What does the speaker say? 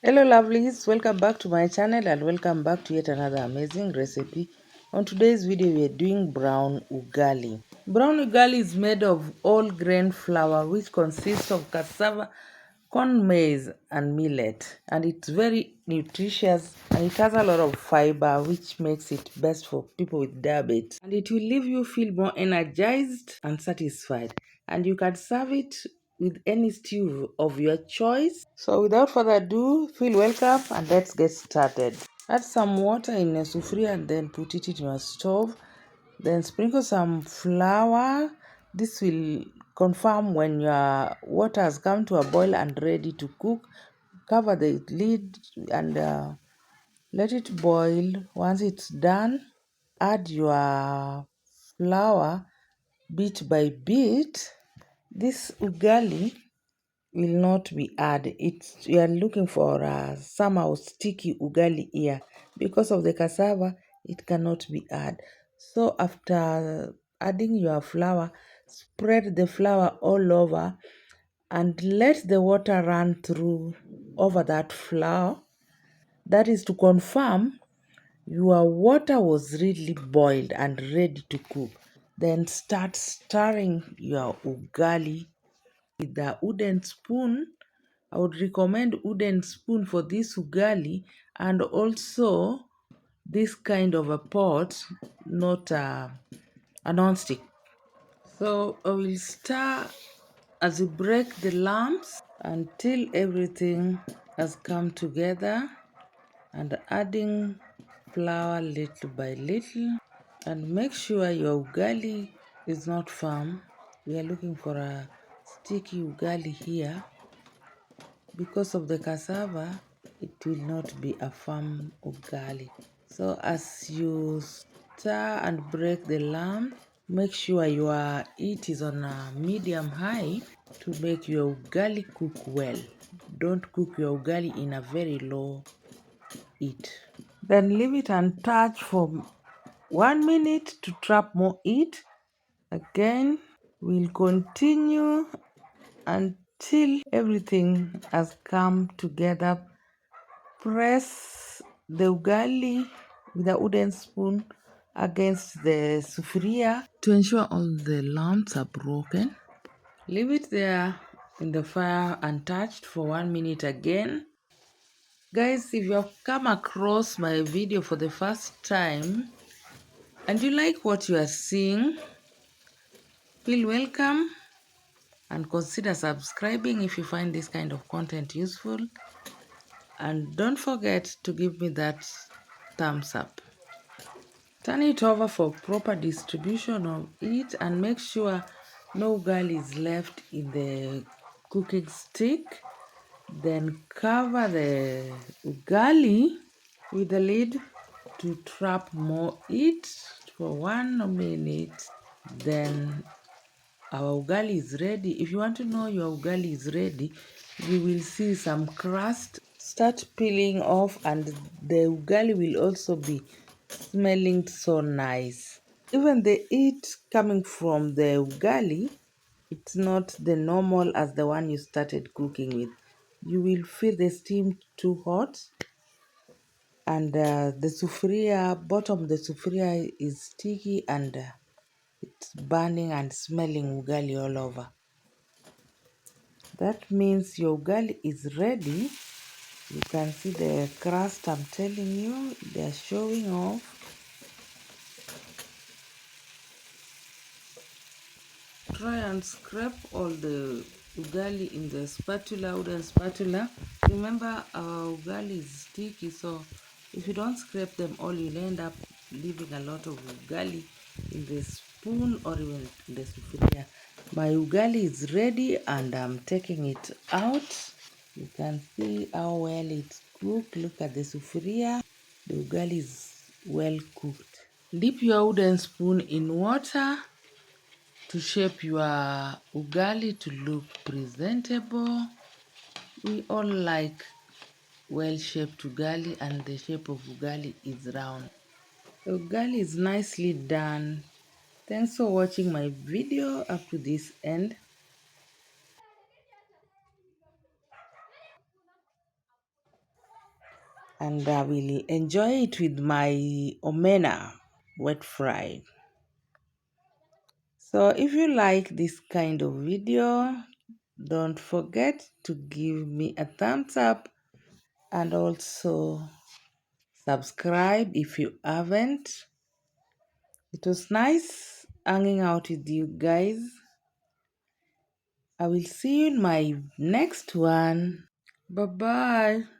Hello lovelies, welcome back to my channel and welcome back to yet another amazing recipe. On today's video we are doing brown ugali. Brown ugali is made of all grain flour which consists of cassava, corn, maize and millet, and it's very nutritious and it has a lot of fiber which makes it best for people with diabetes, and it will leave you feel more energized and satisfied, and you can serve it with any stew of your choice. So without further ado, feel welcome and let's get started. Add some water in a sufria and then put it in your stove. Then sprinkle some flour. This will confirm when your water has come to a boil and ready to cook. Cover the lid and let it boil. Once it's done, add your flour bit by bit. This ugali will not be hard. It's you are looking for a somehow sticky ugali here because of the cassava. It cannot be hard. So after adding your flour, spread the flour all over and let the water run through over that flour. That is to confirm your water was really boiled and ready to cook. Then start stirring your ugali with a wooden spoon. I would recommend wooden spoon for this ugali, and also this kind of a pot, not a non-stick. So I will stir as you break the lumps until everything has come together, and adding flour little by little, and make sure your ugali is not firm. We are looking for a sticky ugali here. Because of the cassava, it will not be a firm ugali. So as you stir and break the lamb, make sure your heat is on a medium high to make your ugali cook well. Don't cook your ugali in a very low heat. Then leave it untouched for 1 minute to trap more heat. Again, we'll continue until everything has come together. Press the ugali with a wooden spoon against the sufuria to ensure all the lumps are broken. Leave it there in the fire untouched for 1 minute again. Guys, if you have come across my video for the first time and you like what you are seeing, feel welcome and consider subscribing if you find this kind of content useful, and don't forget to give me that thumbs up. Turn it over for proper distribution of it and make sure no ugali is left in the cooking stick. Then cover the ugali with the lid to trap more heat for 1 minute. Then our ugali is ready. If you want to know your ugali is ready, you will see some crust start peeling off, and the ugali will also be smelling so nice. Even the heat coming from the ugali, it's not the normal as the one you started cooking with. You will feel the steam too hot, and the sufuria, bottom of the sufuria is sticky, and it's burning and smelling ugali all over. That means your ugali is ready. You can see the crust, I'm telling you, they're showing off. Try and scrape all the ugali in the spatula, wooden spatula. Remember, our ugali is sticky, so if you don't scrape them all, you'll end up leaving a lot of ugali in the spoon or even in the sufuria. My ugali is ready and I'm taking it out. You can see how well it's cooked. Look at the sufuria. The ugali is well cooked. Dip your wooden spoon in water to shape your ugali to look presentable. We all like well-shaped ugali, and the shape of ugali is round. The ugali is nicely done. Thanks for watching my video up to this end. and I will enjoy it with my omena wet fried. So if you like this kind of video, don't forget to give me a thumbs up and also subscribe if you haven't. It was nice hanging out with you guys. I will see you in my next one. Bye bye.